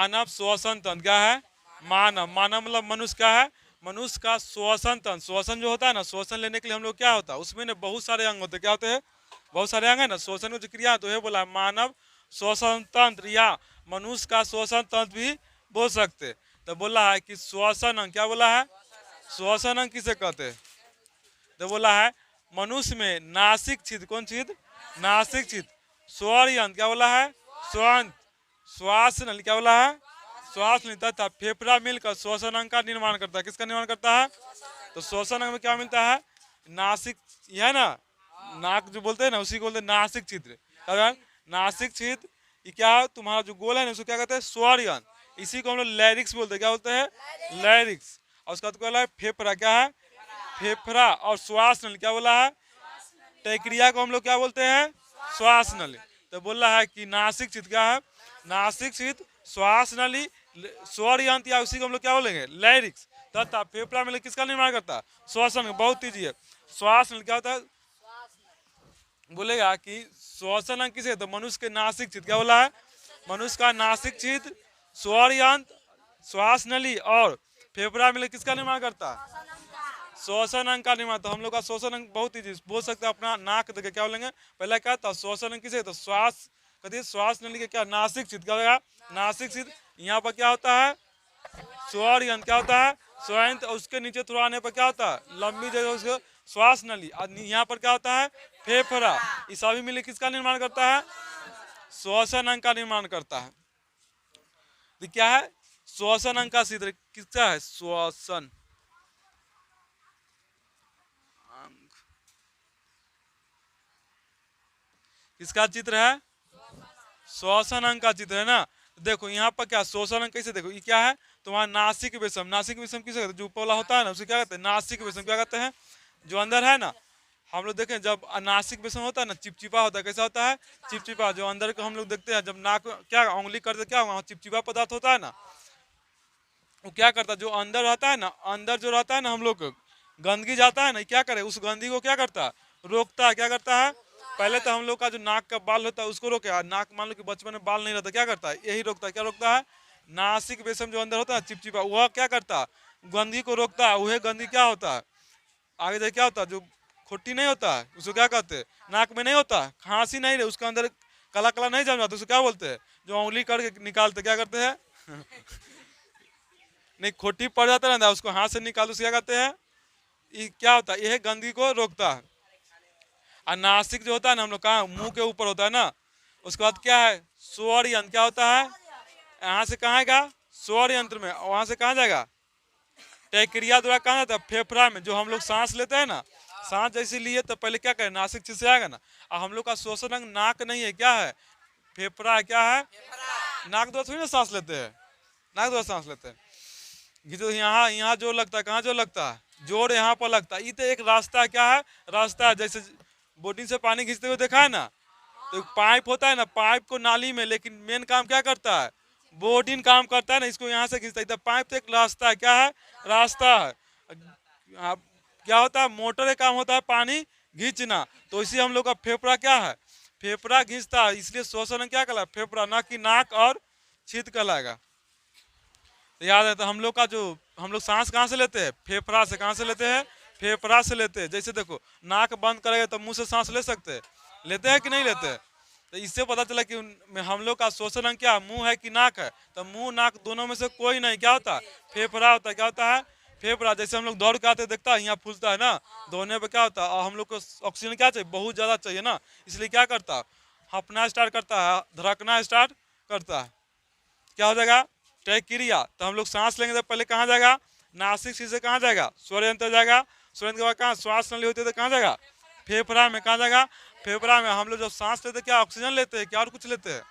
मानव श्वसन तंत्र क्या है? मानव, मानव मतलब मनुष्य का है, मनुष्य का श्वसन तंत्र। श्वसन जो होता है ना, श्वसन लेने के लिए हम लोग क्या होता है, उसमें ना बहुत सारे अंग होते हैं। क्या होते हैं? बहुत सारे अंग है ना। श्वसन की जो क्रिया तो ये बोला मानव श्वसन तंत्र या मनुष्य का श्वसन तंत्र भी बोल सकते। तो बोला है कि श्वसन अंग, क्या बोला है? श्वसन अंग किसे कहते हैं? तो बोला है मनुष्य में नासिक छिद्र, कौन छिद्र? नासिक छिद्र, स्वर यंत्र, क्या बोला है? श्वास, श्वास नली, क्या बोला है? श्वास नली तथा फेफड़ा मिलकर श्वसन अंग का निर्माण करता है। किसका निर्माण करता है? तो श्वसन अंग में क्या मिलता है? नासिक, यह है ना, नाक जो बोलते हैं ना, उसी को बोलते हैं नासिक छिद्र। नासिक छिद्र ये क्या है? तुम्हारा जो गोल है ना, उसको क्या कहते हैं? स्वर यंत्र। इसी को हम लोग लैरिक्स बोलते हैं। क्या बोलते हैं? लैरिक्स। और उसका तो है फेफड़ा, क्या है? फेफड़ा। और श्वास नली, क्या बोला है? टैक्रिया को हम लोग क्या बोलते हैं? श्वास नली। तो बोल रहा है कि नासिक छिद्र क्या है? नासिक छिद्र, श्वास नली, स्वर यंत्र या उसी को हम लोग क्या बोलेंगे? लैरिक्स। तथा फेफड़ा में किसका निर्माण करता है? श्वसन। बहुत ईजी है। श्वास नली क्या होता है? बोलेगा कि श्वसन अंग किसे? तो मनुष्य के नासिक छिद्र, क्या बोला है? मनुष्य का नासिक छिद्र, स्वर यंत्र, श्वास नली और फेफड़ा मिलकर किसका निर्माण करता है? श्वसन अंग का निर्माण। तो हम लोग का श्वसन अंग बहुत ही बोल सकते हैं अपना नाक देखे। क्या बोलेंगे? पहले क्या था? श्वसन अंग किसे? तो श्वास कहते, श्वास नली के क्या? नासिक छिद्र, क्या होगा? नासिक छिद्र। यहाँ पर क्या होता है? स्वर यंत्र, क्या होता है? स्वयंत्र। उसके नीचे थोड़ा आने पर क्या होता है? लंबी जगह उसको श्वास नली। यहाँ पर क्या होता है? फेफड़ा। ये सभी मिले किसका निर्माण करता है? श्वसन अंग का निर्माण करता है। तो क्या है? श्वसन अंग का चित्र किसका है? श्वसन अंग किसका चित्र है? श्वसन अंग का चित्र है ना। देखो यहाँ पर क्या श्वसन अंग कैसे? देखो ये क्या है? तुम्हारा नासिक विषम। नासिक विषम किसे कहते हैं? जो ऊपर वाला होता है ना, उसे क्या कहते हैं? नासिक विषम। क्या कहते हैं? जो अंदर है ना, हम लोग देखें जब नासिक विषम होता है ना, चिपचिपा होता है। कैसा होता है? चिपचिपा। जो अंदर को हम लोग देखते हैं, जब नाक क्या उंगली करते क्या वहाँ चिपचिपा पदार्थ होता है ना, वो क्या करता है? जो अंदर रहता है ना, अंदर जो रहता है ना, हम लोग गंदगी जाता है ना, क्या करे? उस गंदगी को क्या करता है? रोकता है। क्या करता है? पहले तो हम लोग का जो नाक का बाल होता है उसको रोके। नाक मान लो कि बचपन में बाल नहीं रहता, क्या करता है? यही रोकता है। क्या रोकता है? नासिक रेशम जो अंदर होता है चिपचिपा, वह क्या करता है? गंदगी को रोकता है। वह गंदगी क्या होता है? आगे जाके क्या होता है? जो खोटी नहीं होता है उसको क्या कहते हैं? नाक में नहीं होता है, खांसी नहीं रहे, उसके अंदर काला काला नहीं जम जाता, उसको क्या बोलते हैं? जो उंगली करके निकालते क्या करते हैं? नहीं, खोटी पड़ जाता है उसको हाथ से निकाल, उसको क्या कहते हैं? ये क्या होता है? यह गंदगी को रोकता है। और नासिक जो होता है ना, हम लोग कहाँ मुंह के ऊपर होता है ना, उसके बाद क्या है? स्वर यंत्र। क्या होता है? यहाँ से कहाँ आएगा? स्वर यंत्र में। वहां से कहाँ जाएगा? टैक्रिया द्वारा कहाँ जाता है? फेफड़ा में। जो हम लोग सांस लेते हैं ना, सांस जैसे लिए तो पहले क्या करें? नासिक से आएगा ना। और हम लोग का श्वसन अंग नाक नहीं है, क्या है? फेफड़ा है। क्या है? नाक द्वारा थोड़ी ना सांस लेते हैं, नाक द्वारा सांस लेते हैं। जो यहाँ यहाँ जोर लगता है, कहाँ जोर लगता है? जोर यहाँ पर लगता है। ये तो एक रास्ता है। क्या है? रास्ता है। जैसे बोटिंग से पानी खींचते हुए देखा है ना, तो पाइप होता है ना, पाइप को नाली में, लेकिन मेन काम क्या करता है? बोटिंग काम करता है ना, इसको यहाँ से खींचता है। तो पाइप तो एक रास्ता है। क्या है? रास्ता है। क्या होता है? मोटर का काम होता है पानी खींचना। तो इसी हम लोग का फेफड़ा क्या है? फेफड़ा खींचता है। इसलिए श्वसन क्या कहलाए? फेफड़ा, ना कि नाक और छिद्र कहलाएगा। तो याद है। तो हम लोग का जो हम लोग सांस कहाँ से लेते हैं? फेफड़ा से। कहाँ से लेते हैं? फेफड़ा से लेते हैं। जैसे देखो नाक बंद करेगा तो मुंह से सांस ले सकते हैं, लेते हैं कि नहीं लेते हैं? तो इससे पता चला कि हम लोग का श्वसन अंग क्या मुंह है कि नाक है? तो मुंह नाक दोनों में से कोई नहीं। क्या होता है? फेफड़ा होता है। क्या होता है? फेफड़ा। जैसे हम लोग दौड़ के आते देखता है यहाँ फूलता है ना, दौड़ने पर क्या होता है? और हम लोग को ऑक्सीजन क्या चाहिए? बहुत ज़्यादा चाहिए ना, इसलिए क्या करता है? हपना स्टार्ट करता है, धड़कना स्टार्ट करता है। क्या हो जाएगा? टैक्रिया। तो हम लोग सांस लेंगे तो पहले कहाँ जाएगा? नासिक से कहाँ जाएगा? स्वर यंत्र जाएगा। स्वर यंत्र के बाद कहाँ श्वास नली होती है तो कहाँ जाएगा? फेफड़ा में। कहाँ जाएगा? फेफड़ा में। हम लोग जब सांस लेते क्या ऑक्सीजन लेते हैं क्या और कुछ लेते हैं?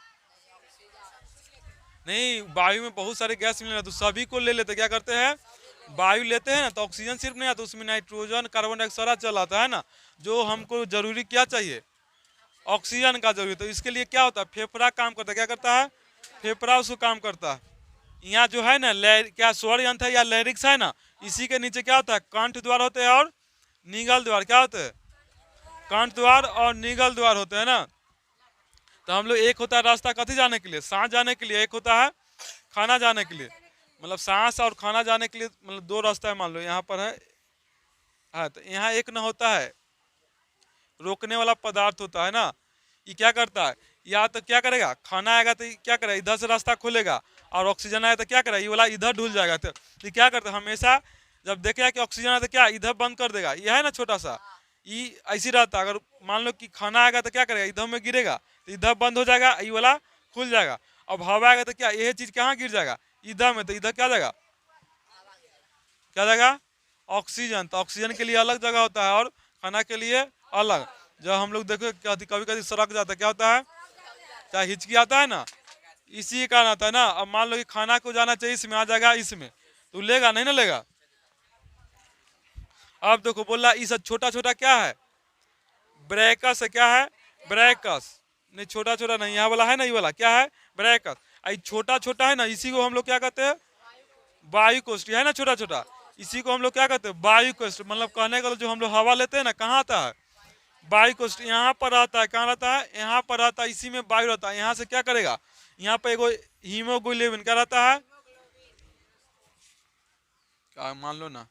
नहीं, वायु में बहुत सारे गैस मिल रहे, तो सभी को ले लेते। क्या करते हैं? वायु लेते हैं ना, तो ऑक्सीजन सिर्फ नहीं आता, उसमें नाइट्रोजन, कार्बन डाइऑक्साइड चल आता है ना। जो हमको जरूरी क्या चाहिए? ऑक्सीजन का जरूरी। तो इसके लिए क्या होता है? फेफड़ा काम करता है। क्या करता है? फेफड़ा उसको काम करता है। यहाँ जो है ना क्या स्वर यंत्र है या लैरिक्स है ना, इसी के नीचे क्या होता है? कंठ द्वार होते हैं और निगल द्वार। क्या होते हैं? कंठ द्वार और निगल द्वार होते हैं ना। तो हम लोग एक होता है रास्ता कथी जाने के लिए? सांस जाने के लिए। एक होता है खाना जाने के लिए, मतलब सांस और खाना जाने के लिए मतलब दो रास्ता है, मान लो यहाँ पर है तो यहाँ एक न होता है रोकने वाला पदार्थ होता है ना, ये क्या करता है, या तो क्या करेगा, खाना आएगा तो ये क्या करेगा, इधर से रास्ता खोलेगा, और ऑक्सीजन आएगा तो क्या करेगा, ये वाला इधर ढुल जाएगा। तो ये क्या करता है, हमेशा जब देखेगा कि ऑक्सीजन आया तो क्या इधर बंद कर देगा, ये है ना छोटा सा, ये ऐसे रहता है। अगर मान लो कि खाना आएगा तो क्या करेगा, इधर में गिरेगा तो इधर बंद हो जाएगा, ये वाला खुल जाएगा। अब हवा आएगा तो क्या यह चीज कहाँ गिर जाएगा, इधर में, तो इधर क्या जाएगा, क्या जाएगा, ऑक्सीजन। तो ऑक्सीजन के लिए अलग जगह होता है और खाना के लिए अलग। जब हम लोग देखो कभी कभी सड़क जाता है, क्या होता है, क्या हिचकी आता है ना, इसी के कारण आता है ना। अब मान लो कि खाना को जाना चाहिए इसमें, आ जाएगा इसमें, तो लेगा नहीं ना लेगा। अब देखो बोल रहा ये छोटा छोटा क्या है, ब्रैकस है, क्या है, ब्रैकस, नहीं छोटा छोटा नहीं, यहाँ वाला है ना, ये वाला क्या है, ब्रैकस। आई छोटा छोटा है ना, इसी को हम लोग क्या कहते हैं, वायु कोष्ठी, है ना छोटा छोटा, इसी को हम लोग क्या कहते हैं, वायु कोष्ठी। मतलब कहने का जो हम लोग हवा लेते हैं ना, कहाँ आता है, वायु कोष्ठी, यहाँ पर आता है, कहाँ रहता है, यहाँ पर आता है, इसी में वायु रहता है। यहाँ से क्या करेगा, यहाँ पे एगो हीमोग्लोबिन क्या रहता है, क्या मान लो ना,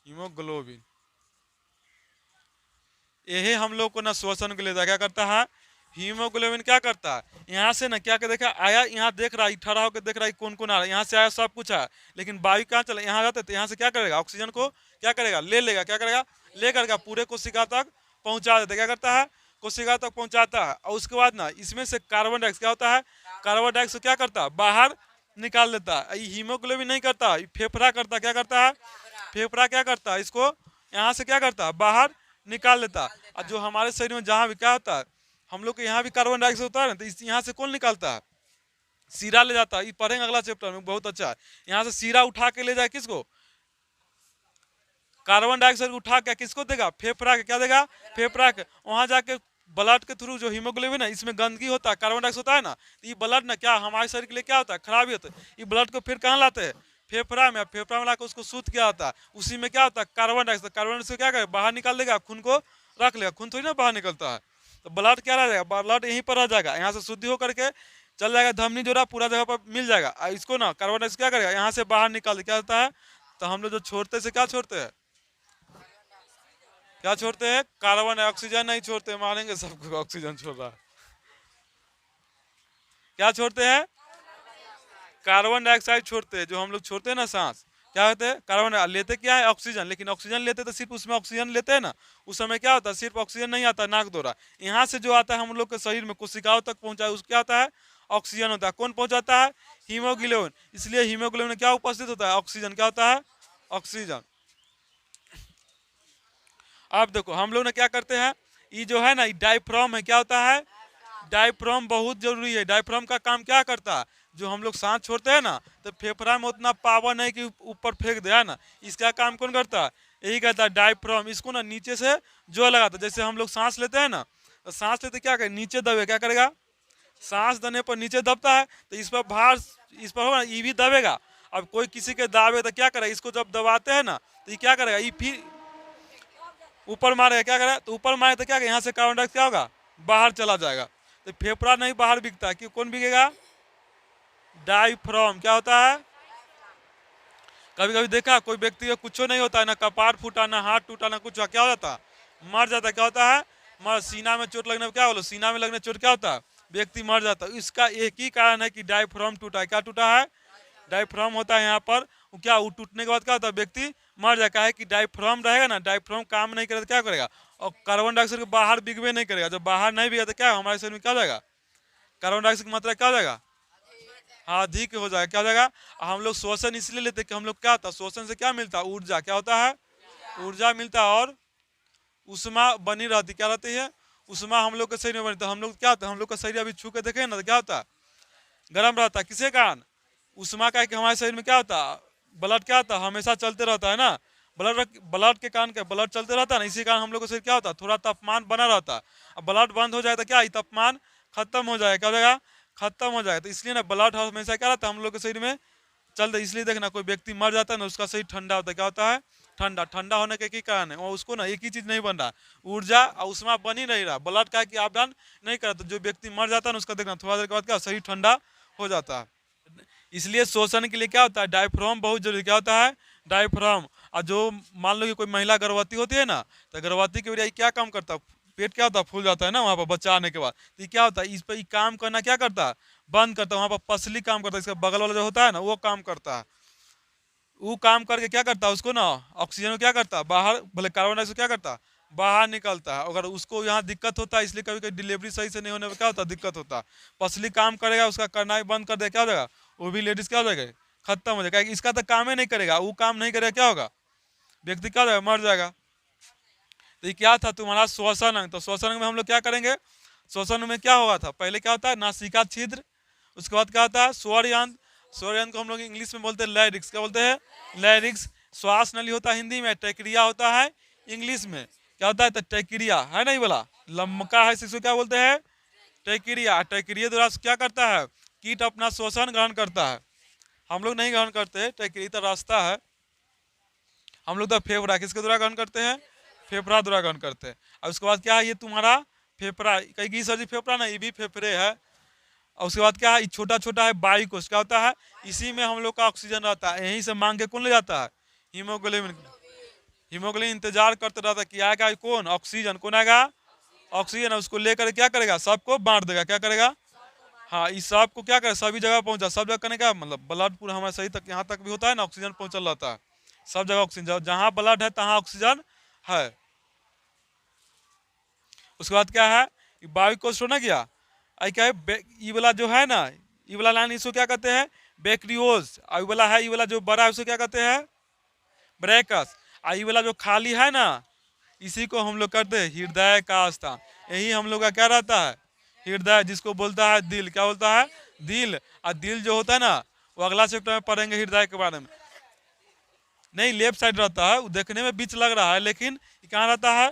हीमोग्लोबिन, यही हम लोग को ना श्वसन के लिए क्या करता है, हीमोग्लोबिन क्या करता है, यहाँ से ना क्या कर देखा आया, यहाँ देख रहा है, ठहरा होकर देख रहा है कौन कौन आ रहा है, यहाँ से आया सब कुछ है, लेकिन वायु कहाँ चला, यहाँ रहते तो यहाँ से क्या करेगा, ऑक्सीजन को क्या करेगा, ले लेगा, क्या करेगा, ले करके पूरे कोशिका तक पहुंचा देता, क्या करता है, कोशिका तक पहुंचाता है। और उसके बाद ना इसमें से कार्बन डाइऑक्साइड क्या होता है, कार्बन डाइऑक्साइड क्या करता है, बाहर निकाल देता है। ये हीमोग्लोबिन नहीं करता, फेफड़ा करता, क्या करता है, फेफड़ा क्या करता है, इसको यहाँ से क्या करता है, बाहर निकाल देता है। और जो हमारे शरीर में जहाँ भी क्या होता है, हम लोग के यहाँ भी कार्बन डाइऑक्साइड होता है ना, तो इस यहाँ से कौन निकालता है, सीरा ले जाता है, ये पढ़ेंगे अगला चैप्टर में, बहुत अच्छा है। यहाँ से सीरा उठा के ले जाए किसको, कार्बन डाइऑक्साइड उठा के किसको देगा, फेफड़ा के, क्या देगा, फेफड़ा के। वहां जाके ब्लड के थ्रू जो हीमोग्लोबिन है, इसमें गंदगी होता है, कार्बन डाइऑक्साइड होता है ना, तो ये ब्लड ना क्या हमारे शरीर के लिए क्या होता है, खराबी होता है। ये ब्लड को फिर कहाँ लाते हैं, फेफड़ा में, फेफड़ा में लाकर उसको शुद्ध किया जाता है। उसी में क्या होता है, कार्बन डाइऑक्साइड, कार्बन डाइऑक्साइड क्या करे, बाहर निकाल देगा, खून को रख लेगा, खून थोड़ी ना बाहर निकलता है। तो ब्लड क्या रह जाएगा, ब्लड यहीं पर रह जाएगा, यहाँ से शुद्धि होकर के चल जाएगा, धमनी जोड़ा पूरा जगह पर मिल जाएगा। इसको ना कार्बन डाइऑक्साइड क्या करेगा, यहाँ से बाहर निकाल क्या होता है, तो हम लोग जो छोड़ते से क्या छोड़ते हैं, क्या छोड़ते हैं, कार्बन, ऑक्सीजन नहीं छोड़ते, मानेंगे सबको ऑक्सीजन छोड़ रहा है, क्या छोड़ते हैं, कार्बन डाइऑक्साइड छोड़ते हैं। जो हम लोग छोड़ते हैं ना सांस, क्या होते हैं, कार्बन लेते क्या है, ऑक्सीजन, लेकिन ऑक्सीजन लेते तो सिर्फ उसमें ऑक्सीजन लेते हैं ना, उस समय क्या होता है, सिर्फ ऑक्सीजन नहीं आता नाक द्वारा, यहाँ से जो आता है हम लोग के शरीर में कोशिकाओं तक पहुंचा है, उस क्या आता है, ऑक्सीजन होता है। कौन पहुंचाता है, हीमोग्लोबिन। इसलिए हीमोग्लोबिन में क्या उपस्थित होता है, ऑक्सीजन, क्या होता है, ऑक्सीजन। अब देखो हम लोग ने क्या करते हैं, ये जो है ना डायफ्राम है, क्या होता है, डायफ्राम बहुत जरूरी है। डायफ्राम का काम क्या करता है, जो हम लोग सांस छोड़ते हैं ना, तो फेफड़ा में उतना पावर नहीं कि ऊपर फेंक दे, है ना, इसका काम कौन करता है, यही करता है डायफ्राम। इसको ना नीचे से जो लगाता है, जैसे हम लोग सांस लेते हैं ना, तो सांस लेते क्या करे, नीचे दबे, क्या करेगा, सांस देने पर नीचे दबता है, तो इस पर भार, इस पर होगा ये भी दबेगा। अब कोई किसी के दावे तो क्या करेगा, इसको जब दबाते हैं ना, तो ये क्या करेगा, ये फिर ऊपर मारेगा, क्या करेगा, तो ऊपर मारे तो क्या यहाँ से कार्बन डाइऑक्साइड क्या होगा, बाहर चला जाएगा। तो फेफड़ा नहीं बाहर बिकता है, कि कौन बिकेगा, डायफ्राम, क्या होता है। कभी कभी देखा कोई व्यक्ति को कुछ नहीं होता है, ना कपार फूटा, ना हाथ टूटा, ना कुछ, क्या हो जाता है, मर जाता है, क्या होता है, मर। सीना में चोट लगने पर क्या बोलो, सीना में लगने चोट क्या होता है, व्यक्ति मर जाता है। इसका एक ही कारण है कि डायफ्राम टूटा है, क्या टूटा है, डायफ्राम होता है यहाँ पर, क्या वो टूटने के बाद क्या होता है, व्यक्ति मर जाएगा। है कि डायफ्राम रहेगा ना, डायफ्राम काम नहीं करेगा, क्या करेगा, और कार्बन डाइऑक्साइड को बाहर बिगवे नहीं करेगा। जब बाहर नहीं बिगा तो क्या हमारे शरीर में क्या हो जाएगा, कार्बन डाइऑक्साइड की मात्रा क्या हो जाएगा, हाँ अधिक हो जाएगा, क्या हो जाएगा। हम लोग श्वसन इसलिए लेते हैं कि हम लोग क्या होता है, श्वसन से क्या मिलता है, ऊर्जा, क्या होता है, ऊर्जा मिलता है, और उष्मा बनी रहती, क्या रहती है, उष्मा हम लोग के शरीर में बनी। तो हम लोग क्या होता है, हम लोग का शरीर अभी छू के देखे ना, तो क्या होता है, गर्म रहता है, किसके कारण, उष्मा का। कि हमारे शरीर में क्या होता है, ब्लड क्या होता है, हमेशा चलते रहता है ना, ब्लड के कारण क्या, ब्लड चलते रहता है ना, इसी कारण हम लोग का शरीर क्या होता है, थोड़ा तापमान बना रहता है। अब ब्लड बंद हो जाए तो क्या, तापमान खत्म हो जाएगा, क्या हो जाएगा, खत्म हो जाएगा। तो इसलिए ना ब्लड हमेशा क्या रहता है हम लोग के शरीर में चलते। इसलिए देखना कोई व्यक्ति मर जाता है ना, उसका शरीर ठंडा होता है, क्या होता है, ठंडा। ठंडा होने के कारण है, उसको ना एक ही चीज नहीं बन रहा, ऊर्जा और उष्मा बन ही नहीं रहा, ब्लड का कि आदान नहीं करा। तो जो व्यक्ति मर जाता है ना, उसका देखना थोड़ा देर के बाद क्या शरीर ठंडा हो जाता है। इसलिए श्वसन के लिए क्या होता है, डायफ्राम बहुत जरूरी। क्या होता है, डायफ्राम। और जो मान लो कि कोई महिला गर्भवती होती है ना, तो गर्भवती के लिए क्या काम करता है, पेट क्या होता है, फूल जाता है ना वहाँ पर बच्चा आने के बाद। तो ये क्या होता है, इस पर काम करना क्या करता है, बंद करता है। वहाँ पर पसली काम करता है, इसका बगल वाला जो होता है ना वो काम करता है। वो काम करके क्या करता है, उसको ना ऑक्सीजन को क्या करता है बाहर, भले कार्बन डाइऑक्साइड क्या करता है बाहर निकलता है। अगर उसको यहाँ दिक्कत होता है, इसलिए कभी कभी डिलीवरी सही से नहीं होने में क्या होता है, दिक्कत होता है। पसली काम करेगा, उसका करना ही बंद कर देगा, क्या हो जाएगा, वो भी लेडीज क्या हो जाएगा, खत्म हो जाएगा। इसका तो काम ही नहीं करेगा, वो काम नहीं करेगा, क्या होगा, व्यक्ति क्या हो जाएगा, मर जाएगा। तो ये क्या था तुम्हारा श्वसन अंग। तो श्वसन अंग में हम लोग क्या करेंगे, श्वसन अंग में क्या होगा था, पहले क्या होता है नासिका छिद्र, उसके बाद क्या होता है स्वर यंत्र। स्वर यंत्र को हम लोग इंग्लिश में बोलते हैं लैरिक्स। क्या बोलते हैं, लैरिक्स। श्वास नली होता है हिंदी में, टेक्रिया होता है इंग्लिश में। क्या होता है, तो टेक्रिया है नहीं बोला, लंबका है, इसको क्या बोलते हैं, टेक्रिया। टेक्रिया द्वारा क्या करता है, कीट अपना श्वसन ग्रहण करता है। हम लोग नहीं ग्रहण करते, टेक्रिया तो रास्ता है। हम लोग तो फेफड़ा किसके द्वारा ग्रहण करते हैं, फेफड़ा द्वारा ग्रहण करते हैं। और उसके बाद क्या है, ये तुम्हारा फेफड़ा, कहीं सर जी फेफड़ा ना, ये भी फेफड़े है। और उसके बाद क्या है, छोटा छोटा है वायु कोश। क्या होता है, इसी में हम लोग का ऑक्सीजन रहता है। यहीं से मांग के कौन ले जाता है, हीमोग्लोबिन। हीमोग्लोबिन इंतजार करते रहता है कि आएगा कौन, ऑक्सीजन। कौन आएगा, ऑक्सीजन। उसको लेकर क्या करेगा, सबको बांट देगा। क्या करेगा, हाँ इस सबको क्या करे, सभी जगह पहुंचा। सब जगह करने का मतलब ब्लड पूरा हमारा सही तक यहाँ तक भी होता है ना, ऑक्सीजन पहुंचल रहता है सब जगह। ऑक्सीजन जहाँ ब्लड है तहाँ ऑक्सीजन है। उसके बाद क्या है, वायु कोश ना किया, आई क्या है, ये वाला जो है ना, ये वाला लाइन इसको क्या कहते हैं, बैक्टीरियोज। और ये वाला है, ये वाला जो बड़ा है उसको क्या कहते हैं, ब्रैकस। और ये वाला जो खाली है ना, इसी को हम लोग करते हैं हृदय का स्थान। यही हम लोग का क्या रहता है, हृदय, जिसको बोलता है दिल। क्या बोलता है, दिल। और दिल जो होता है ना, वो अगला चैप्टर में पढ़ेंगे हृदय के बारे में। नहीं, लेफ्ट साइड रहता है, वो देखने में बीच लग रहा है, लेकिन कहाँ रहता है,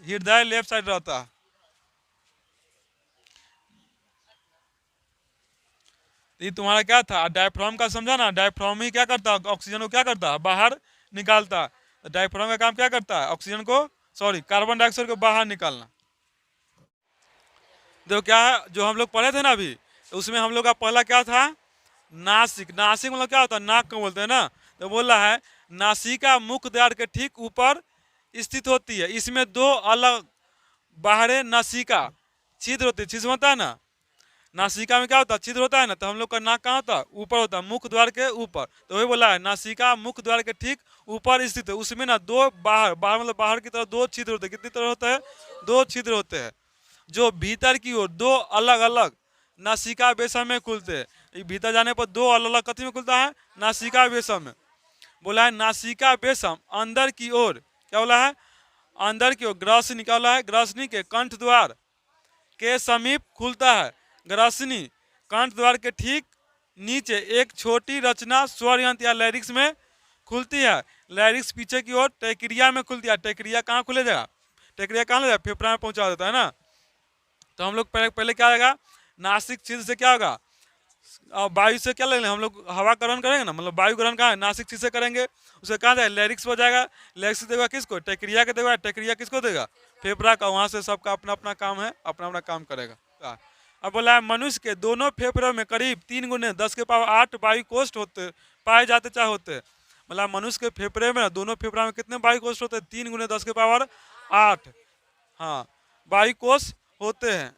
हृदय लेफ्ट साइड रहता है। ये तुम्हारा क्या था, डायफ्राम का समझा ना, डायफ्राम ही क्या करता है, ऑक्सीजन को क्या करता है बाहर निकालता है। डायफ्राम का काम क्या करता है, ऑक्सीजन को, सॉरी कार्बन डाइऑक्साइड को बाहर निकालना। देखो क्या है, जो हम लोग पढ़े थे ना अभी, तो उसमें हम लोग का पहला क्या था, नासिक। नासिक मतलब क्या होता है, नाक को बोलते हैं ना। तो बोल रहा है नासिका मुख द्वार के ठीक ऊपर स्थित होती है। इसमें दो अलग बाहरे नासिका छिद्र होती है। छिद्र होता है ना, नासिका में क्या होता है, छिद्र होता है ना। तो हम लोग का नाक कहाँ होता है, ऊपर होता है, मुख द्वार के ऊपर। तो वही बोला है नासिका मुख द्वार के ठीक ऊपर स्थित है। उसमें ना दो बाहर, बाहर मतलब बाहर की तरफ दो छिद्र होते हैं। कितनी तरह होते हैं, दो छिद्र होते हैं। जो भीतर की ओर दो अलग अलग नासिका बेसम में खुलते हैं। भीतर जाने पर दो अलग अलग कथी में खुलता है, नासिका बेसम में। बोला है नासिका बेसम अंदर की ओर, क्या बोला है, अंदर की ओर ग्रसनी। क्या बोला है, ग्रसनी के कंठ द्वार के समीप खुलता है। ग्रसनी कंठ द्वार के ठीक नीचे एक छोटी रचना स्वर यंत्र या लैरिक्स में खुलती है। लैरिक्स पीछे की ओर टेक्रिया में खुलती है। टेक्रिया कहाँ खुले जाएगा, टेक्रिया कहाँ ले जाएगा, फेफड़ा में पहुंचा देता है ना। तो हम लोग पहले पहले क्या आएगा, नासिक छिद्र से क्या होगा, वायु से क्या लेंगे हम लोग, हवा ग्रहण करेंगे ना, मतलब वायु ग्रहण कहाँ है, नासिक छिद्र से करेंगे। उसे कहाँ जाएगा, लैरिक्स हो जाएगा। लैरिक्स देगा किसको, टेक्रिया के देगा। टेक्रिया किसको देगा, फेफड़ा का। वहाँ से सबका अपना अपना काम है, अपना अपना काम करेगा। अब बोला है मनुष्य के दोनों फेफड़ों में करीब 3 गुने 10 के पावर 8 वायु कोष्ठ होते पाए जाते चाहे होते। मतलब मनुष्य के फेफड़े में, दोनों फेफड़ा में कितने वायु कोष्ठ होते हैं, 3 गुने 10 के पावर 8, हाँ वायु कोष होते हैं।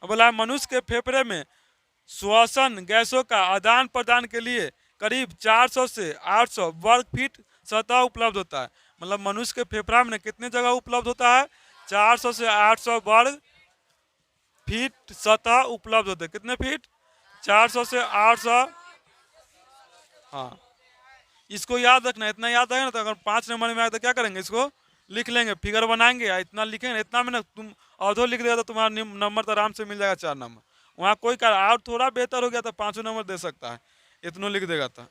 अब बोला मनुष्य के फेफड़े में श्वसन गैसों का आदान प्रदान के लिए करीब 400 से 800 वर्ग फीट सतह उपलब्ध होता है। मतलब मनुष्य के फेफड़ा में कितने जगह उपलब्ध होता है, 400 से 800 वर्ग फीट सतह उपलब्ध होते हैं। कितने फीट, 400 से 800। हाँ इसको याद रखना, इतना याद रखना। तो अगर 5 नंबर में आए तो क्या करेंगे, इसको लिख लेंगे, फिगर बनाएंगे। इतना लिखेंगे, इतना में ना तुम अधो लिख देगा तो तुम्हारा नंबर तो आराम से मिल जाएगा 4 नंबर। वहाँ कोई कर और थोड़ा बेहतर हो गया तो 5 नंबर दे सकता है, इतनों लिख देगा तो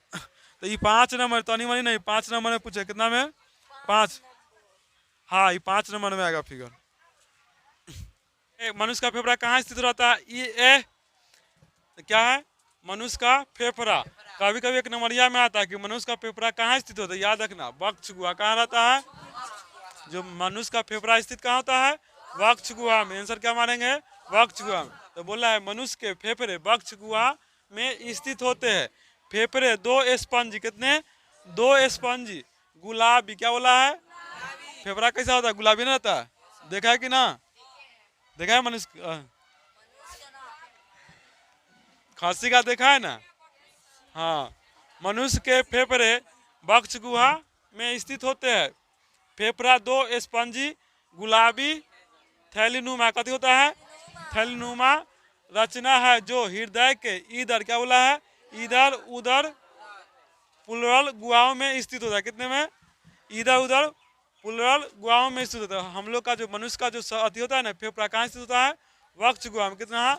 ये 5 नंबर तनी मनी नहीं, 5 नंबर में पूछे कितना में, 5। हाँ ये 5 नंबर में आएगा फिगर। मनुष्य का फेफड़ा कहाँ स्थित रहता है, ये क्या है, मनुष्य का फेफड़ा। कभी कभी एक नंबरिया में आता है कि मनुष्य का फेफड़ा कहाँ स्थित होता है, याद रखना वक्ष गुहा कहाँ रहता है। जो मनुष्य का फेफड़ा स्थित कहाँ होता है, वक्ष गुहा में। आंसर क्या मारेंगे, वक्ष गुहा में। तो बोला है मनुष्य के फेफड़े वक्ष गुहा में स्थित होते हैं। फेफड़े दो स्पंज, कितने? दो स्पंज। गुलाबी, क्या बोला है? फेफड़ा कैसा होता है? गुलाबी ना होता है? देखा है कि ना? देखा है मनुष्य? खांसी का देखा है ना? हाँ, मनुष्य के फेफड़े वक्ष गुहा में स्थित होते हैं। फेफड़ा दो स्पंजी गुलाबी थैलीनुमा, कथी होता है? थैलीनुमा रचना है जो हृदय के इधर, क्या बोला है? इधर उधर पुलरल गुहाओं में स्थित होता है। कितने में? इधर उधर पुलरल गुहाओं में स्थित होता है। हम लोग का जो मनुष्य का जो अति होता है ना, फेफड़ा कहाँ स्थित होता है? वक्ष गुहा में। कितना?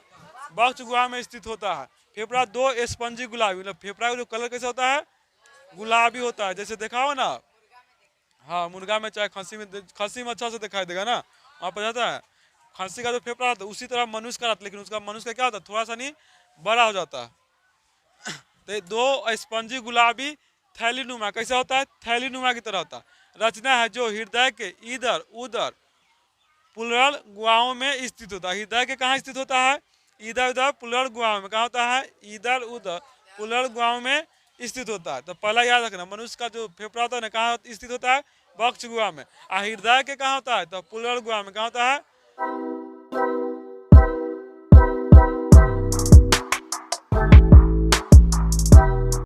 वक्ष गुहा में स्थित होता है। फेफड़ा दो स्पंजी गुलाबी, मतलब फेफड़ा का जो कलर कैसा होता है? गुलाबी होता है। जैसे देखा हो ना, हाँ, मुर्गा में चाहे खस्सी में अच्छा से दिखाई देगा ना, वहाँ पर जाता है। खस्सी का जो फेफड़ा रहता है उसी तरह मनुष्य का रहता है, लेकिन उसका मनुष्य का क्या होता है? थोड़ा सा नहीं बड़ा हो जाता है। तो दो स्पंजी गुलाबी थैलीनुमा कैसा होता है? थैलीनुमा की तरह होता है। रचना है जो हृदय के इधर उधर पुलरल गुहाओं में स्थित होता है। हृदय के कहाँ स्थित होता है? इधर उधर पुलरल गुहाओं में। कहाँ होता है? इधर उधर पुलरल गुहाओं में स्थित होता है। तो पहला याद रखना, मनुष्य का जो फेफड़ा होता है ना, कहाँ स्थित होता है? वक्ष गुहा में। और हृदय के कहाँ होता है? तो पुलरल गुहा में। कहाँ होता है?